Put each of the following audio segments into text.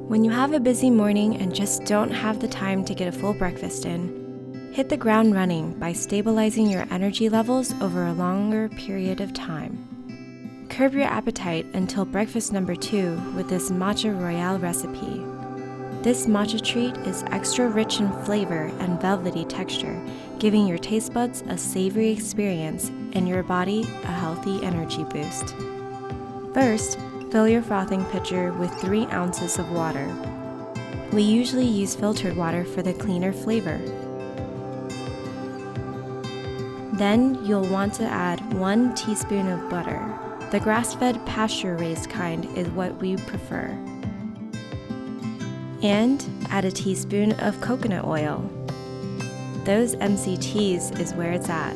When you have a busy morning and just don't have the time to get a full breakfast in, hit the ground running by stabilizing your energy levels over a longer period of time. Curb your appetite until breakfast number 2 with this Matcha Royale recipe. This matcha treat is extra rich in flavor and velvety texture, giving your taste buds a savory experience and your body a healthy energy boost. First, fill your frothing pitcher with 3 ounces of water. We usually use filtered water for the cleaner flavor. Then you'll want to add 1 teaspoon of butter. The grass-fed pasture-raised kind is what we prefer. And add a teaspoon of coconut oil. Those MCTs is where it's at.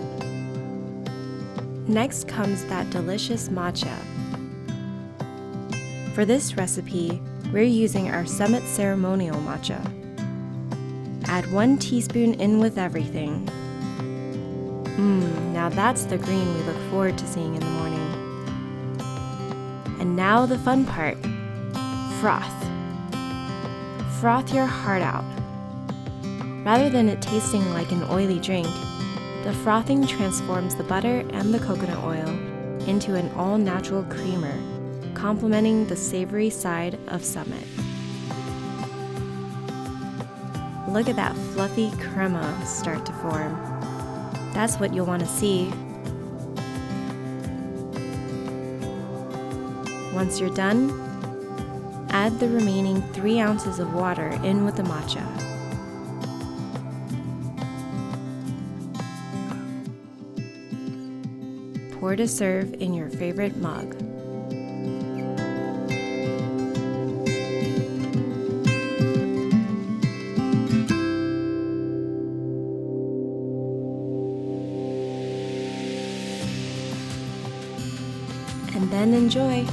Next comes that delicious matcha. For this recipe, we're using our Summit Ceremonial matcha. Add 1 teaspoon in with everything. Now that's the green we look forward to seeing in the morning. And now the fun part, froth. Froth your heart out. Rather than it tasting like an oily drink, the frothing transforms the butter and the coconut oil into an all-natural creamer, complementing the savory side of Summit. Look at that fluffy crema start to form. That's what you'll want to see. Once you're done, add the remaining 3 ounces of water in with the matcha. Pour to serve in your favorite mug. And then enjoy.